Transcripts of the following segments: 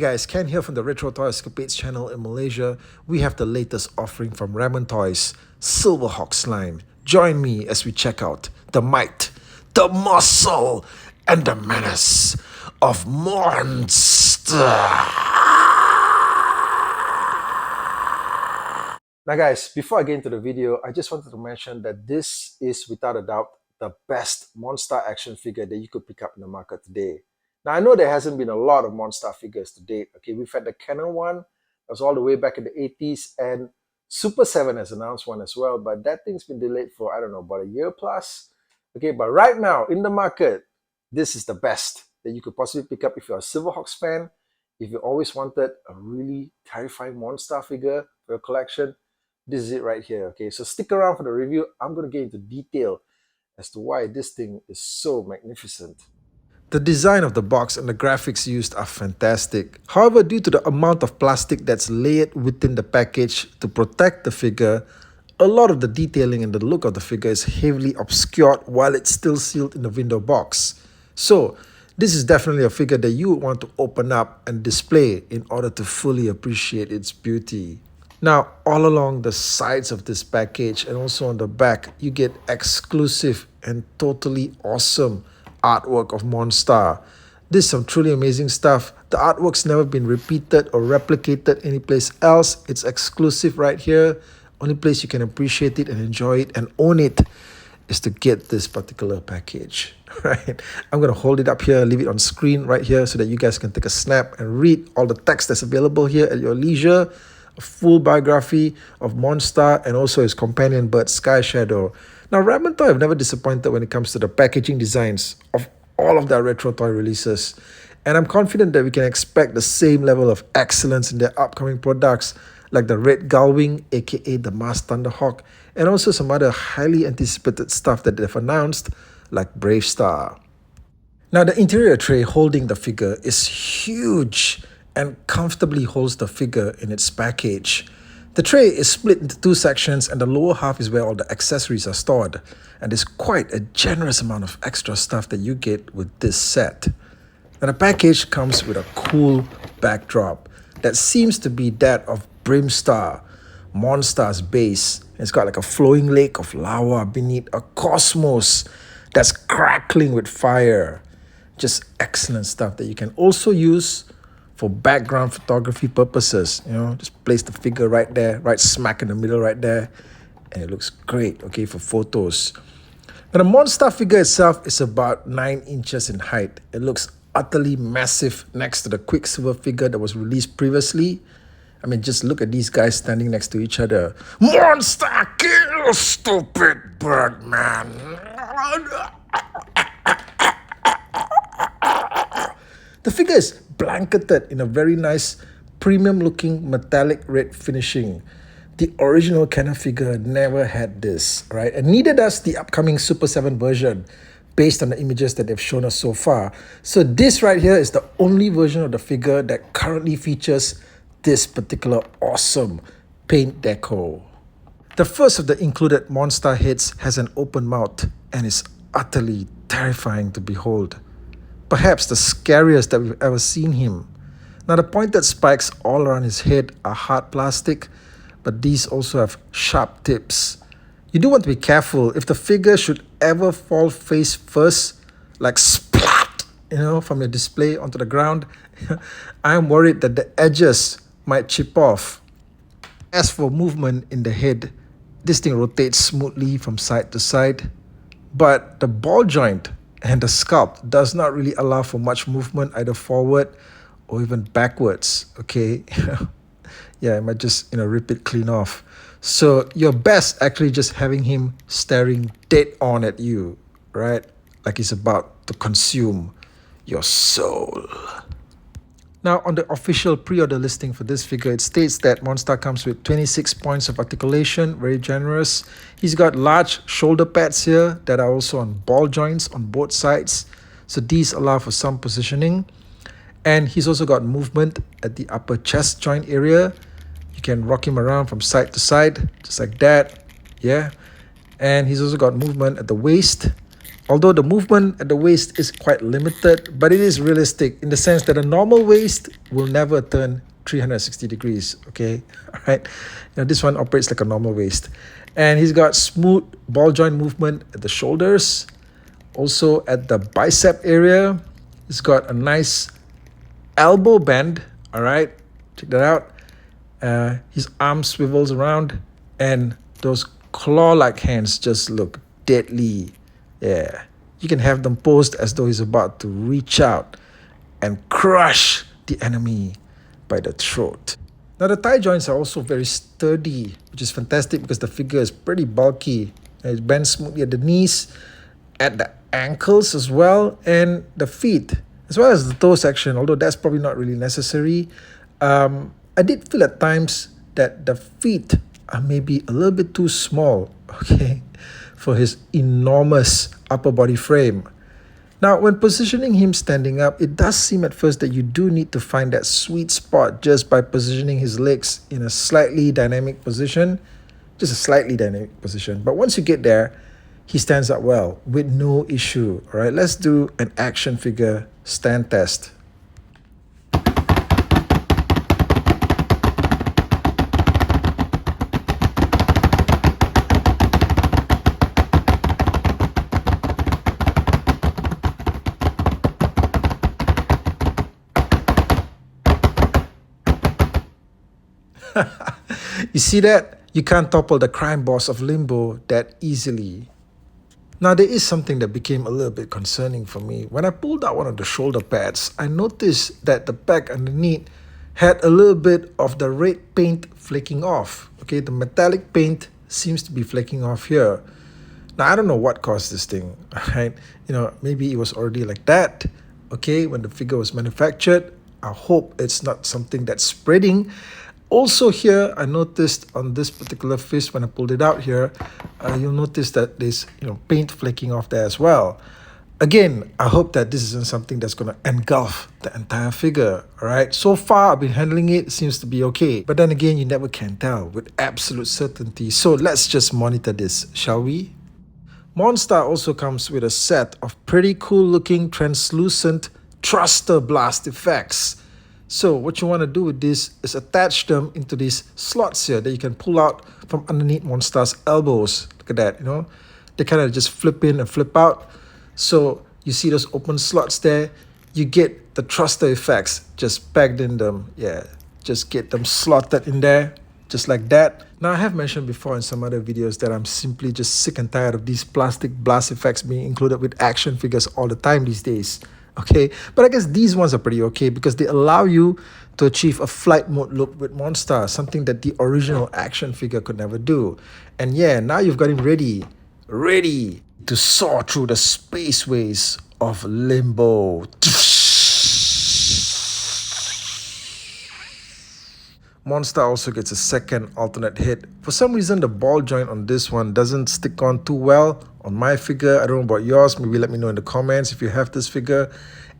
Hey guys, Ken here from the Retro Toys Sculpt channel in Malaysia. We have the latest offering from Ramen Toys, Silverhawks line. Join me as we check out the might, the muscle, and the menace of Monster. Now guys, before I get into the video, I just wanted to mention that this is without a doubt the best Monster action figure that you could pick up in the market today. Now I know there hasn't been a lot of Monster figures to date. Okay, we've had the Canon one, that was all the way back in the 80s, and Super 7 has announced one as well, but that thing's been delayed for, I don't know, about a year plus. Okay, but right now in the market, this is the best that you could possibly pick up if you're a Silverhawks fan, if you always wanted a really terrifying Monster figure for your collection. This is it right here. Okay, so stick around for the review. I'm going to get into detail as to why this thing is so magnificent. The design of the box and the graphics used are fantastic. However, due to the amount of plastic that's layered within the package to protect the figure, a lot of the detailing and the look of the figure is heavily obscured while it's still sealed in the window box. So, this is definitely a figure that you would want to open up and display in order to fully appreciate its beauty. Now, all along the sides of this package and also on the back, you get exclusive and totally awesome artwork of Monster. This is some truly amazing stuff. The artwork's never been repeated or replicated anyplace else. It's exclusive right here. Only place you can appreciate it and enjoy it and own it is to get this particular package. Right? I'm going to hold it up here, leave it on screen right here so that you guys can take a snap and read all the text that's available here at your leisure. A full biography of Monster and also his companion bird Sky Shadow. Now, Ramen Toy have never disappointed when it comes to the packaging designs of all of their retro toy releases, and I'm confident that we can expect the same level of excellence in their upcoming products like the Red Gullwing, aka the Mars Thunderhawk, and also some other highly anticipated stuff that they've announced like Brave Star. Now, the interior tray holding the figure is huge and comfortably holds the figure in its package. The tray is split into two sections and the lower half is where all the accessories are stored. And there's quite a generous amount of extra stuff that you get with this set. Now the package comes with a cool backdrop that seems to be that of Brimstar, Monster's base. It's got like a flowing lake of lava beneath a cosmos that's crackling with fire. Just excellent stuff that you can also use for background photography purposes. You know, just place the figure right there, right smack in the middle right there, and it looks great, okay, for photos. Now the Monster figure itself is about 9 inches in height. It looks utterly massive next to the Quicksilver figure that was released previously. I mean, just look at these guys standing next to each other. Monster kill, stupid Birdman. The figure is blanketed in a very nice premium looking metallic red finishing. The original Canon figure never had this, right? And neither does the upcoming Super 7 version based on the images that they've shown us so far. So this right here is the only version of the figure that currently features this particular awesome paint deco. The first of the included Monster heads has an open mouth and is utterly terrifying to behold. Perhaps the scariest that we've ever seen him. Now the pointed spikes all around his head are hard plastic, but these also have sharp tips. You do want to be careful if the figure should ever fall face first, like splat, you know, from your display onto the ground. I'm worried that the edges might chip off. As for movement in the head, this thing rotates smoothly from side to side, but the ball joint and the sculpt does not really allow for much movement either forward or even backwards, okay? Yeah, I might just, rip it clean off. So you're best actually just having him staring dead on at you, right? Like he's about to consume your soul. Now, on the official pre-order listing for this figure, it states that Monster comes with 26 points of articulation, very generous. He's got large shoulder pads here that are also on ball joints on both sides. So these allow for some positioning. And he's also got movement at the upper chest joint area. You can rock him around from side to side, just like that. Yeah. And he's also got movement at the waist, Although the movement at the waist is quite limited, but it is realistic in the sense that a normal waist will never turn 360 degrees, okay? All right, this one operates like a normal waist. And he's got smooth ball joint movement at the shoulders, also at the bicep area. He's got a nice elbow bend, all right? Check that out. His arm swivels around, and those claw-like hands just look deadly. Yeah, you can have them posed as though he's about to reach out and crush the enemy by the throat. Now the thigh joints are also very sturdy, which is fantastic because the figure is pretty bulky. It bends smoothly at the knees, at the ankles as well, and the feet, as well as the toe section, although that's probably not really necessary. I did feel at times that the feet are maybe a little bit too small, okay, for his enormous upper body frame. Now, when positioning him standing up, it does seem at first that you do need to find that sweet spot just by positioning his legs in a slightly dynamic position, just a slightly dynamic position. But once you get there, he stands up well with no issue. All right, let's do an action figure stand test. You see that? You can't topple the crime boss of Limbo that easily. Now, there is something that became a little bit concerning for me. When I pulled out one of the shoulder pads, I noticed that the back underneath had a little bit of the red paint flaking off. Okay, the metallic paint seems to be flaking off here. Now, I don't know what caused this thing, right? Maybe it was already like that, okay, when the figure was manufactured. I hope it's not something that's spreading. Also here, I noticed on this particular fist, when I pulled it out here, you'll notice that there's paint flaking off there as well. Again, I hope that this isn't something that's going to engulf the entire figure, all right? So far, I've been handling it. It seems to be okay. But then again, you never can tell with absolute certainty. So let's just monitor this, shall we? Monstar also comes with a set of pretty cool looking translucent thruster blast effects. So what you want to do with this is attach them into these slots here that you can pull out from underneath Monstar's elbows. Look at that, they kind of just flip in and flip out. So you see those open slots there, you get the thruster effects just packed in them. Yeah, just get them slotted in there, just like that. Now, I have mentioned before in some other videos that I'm simply just sick and tired of these plastic blast effects being included with action figures all the time these days. Okay, but I guess these ones are pretty okay because they allow you to achieve a flight mode look with Monstar, something that the original action figure could never do. And yeah, now you've got him ready to soar through the spaceways of Limbo. Monstar also gets a second alternate hit. For some reason, the ball joint on this one doesn't stick on too well on my figure. I don't know about yours. Maybe let me know in the comments if you have this figure.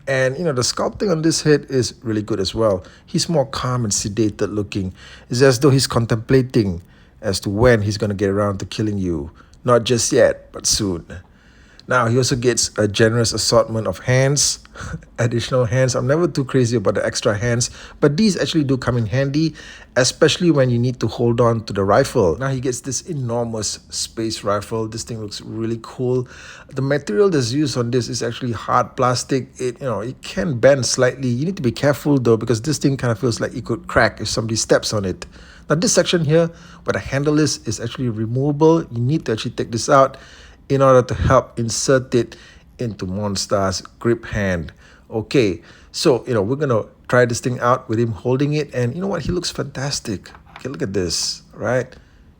And the sculpting on this head is really good as well. He's more calm and sedated looking. It's as though he's contemplating as to when he's going to get around to killing you. Not just yet, but soon. Now, he also gets a generous assortment of hands, additional hands. I'm never too crazy about the extra hands, but these actually do come in handy, especially when you need to hold on to the rifle. Now, he gets this enormous space rifle. This thing looks really cool. The material that's used on this is actually hard plastic. It can bend slightly. You need to be careful though, because this thing kind of feels like it could crack if somebody steps on it. Now, this section here, where the handle is actually removable. You need to actually take this out in order to help insert it into Monstar's grip hand. Okay, so we're gonna try this thing out with him holding it, and you know what, he looks fantastic. Okay, look at this, right?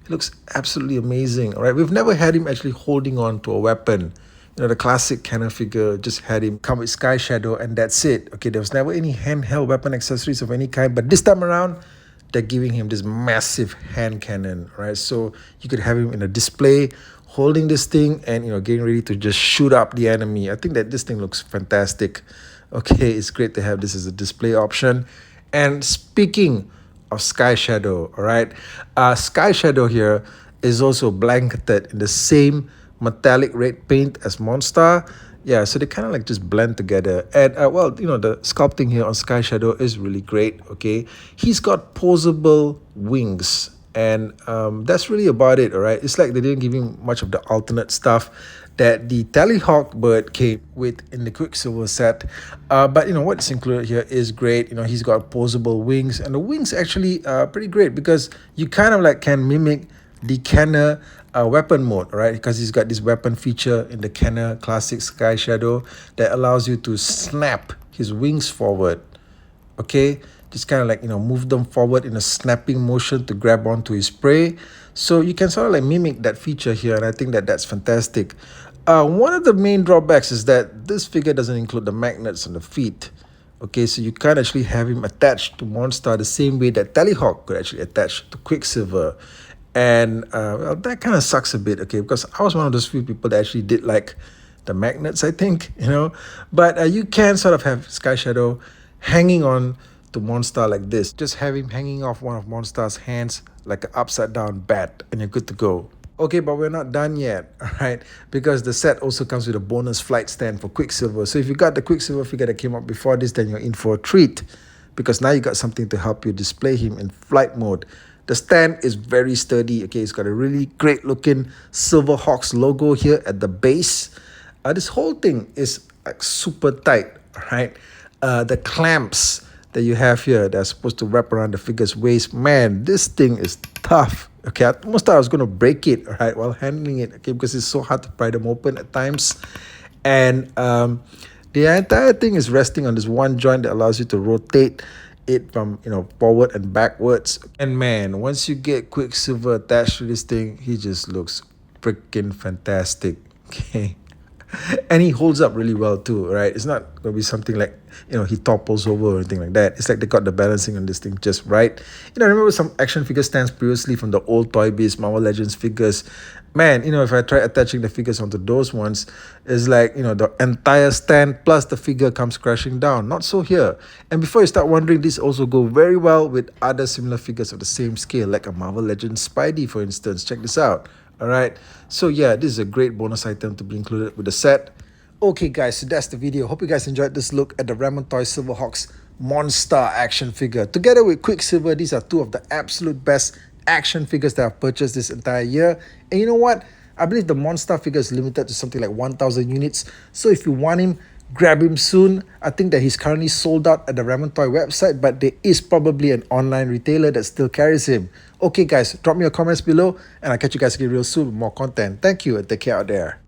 He looks absolutely amazing. All right, we've never had him actually holding on to a weapon. The classic Kenner figure just had him come with Sky Shadow and that's it. Okay, there was never any handheld weapon accessories of any kind, but this time around they're giving him this massive hand cannon, right? So you could have him in a display holding this thing and getting ready to just shoot up the enemy. I think that this thing looks fantastic. Okay, it's great to have this as a display option. And speaking of Sky Shadow, all right, Sky Shadow here is also blanketed in the same metallic red paint as Monstar. Yeah, so they kind of like just blend together. And well, you know, the sculpting here on Sky Shadow is really great. Okay, he's got posable wings, and that's really about it. All right, it's like they didn't give him much of the alternate stuff that the Tallyhawk bird came with in the Quicksilver set. But you know what's included here is great. You know, he's got posable wings, and the wings actually pretty great because you kind of like can mimic the Kenner weapon mode, right? Because he's got this weapon feature in the Kenner Classic Sky Shadow that allows you to snap his wings forward. Okay, just kind of like, you know, move them forward in a snapping motion to grab onto his prey. So you can sort of like mimic that feature here, and I think that that's fantastic. One of the main drawbacks is that this figure doesn't include the magnets on the feet. Okay, so you can't actually have him attached to Monstar the same way that Tallyhawk could actually attach to Quicksilver. And well, that kind of sucks a bit, okay, because I was one of those few people that actually did like the magnets, I think, you know. But you can sort of have Sky Shadow hanging on to Monstar like this. Just have him hanging off one of Monstar's hands like an upside down bat, and you're good to go. Okay, but we're not done yet, all right? Because the set also comes with a bonus flight stand for Quicksilver. So if you got the Quicksilver figure that came out before this, then you're in for a treat, because now you got something to help you display him in flight mode. The stand is very sturdy. Okay, it's got a really great looking Silverhawks logo here at the base. This whole thing is like super tight, right? The clamps that you have here that are supposed to wrap around the figure's waist, man, this thing is tough. Okay, I almost thought I was going to break it, right, while handling it, okay, because it's so hard to pry them open at times. And the entire thing is resting on this one joint that allows you to rotate it from, you know, forward and backwards. And man, once you get Quicksilver attached to this thing, he just looks freaking fantastic. Okay, and he holds up really well too, right? It's not gonna be something like, you know, he topples over or anything like that. It's like they got the balancing on this thing just right. You know, I remember some action figure stands previously from the old Toy Biz Marvel Legends figures. Man, you know, if I try attaching the figures onto those ones, it's like, you know, the entire stand plus the figure comes crashing down. Not so here. And before you start wondering, these also go very well with other similar figures of the same scale, like a Marvel Legends Spidey, for instance. Check this out. All right, so yeah, this is a great bonus item to be included with the set. Okay guys, so that's the video. Hope you guys enjoyed this look at the Ramen Toy Silverhawks Monstar action figure. Together with Quicksilver, these are two of the absolute best action figures that I've purchased this entire year. And you know what? I believe the Monstar figure is limited to something like 1,000 units. So if you want him, grab him soon. I think that he's currently sold out at the Ramen Toy website, but there is probably an online retailer that still carries him. Okay guys, drop me your comments below, and I'll catch you guys again real soon with more content. Thank you, and take care out there.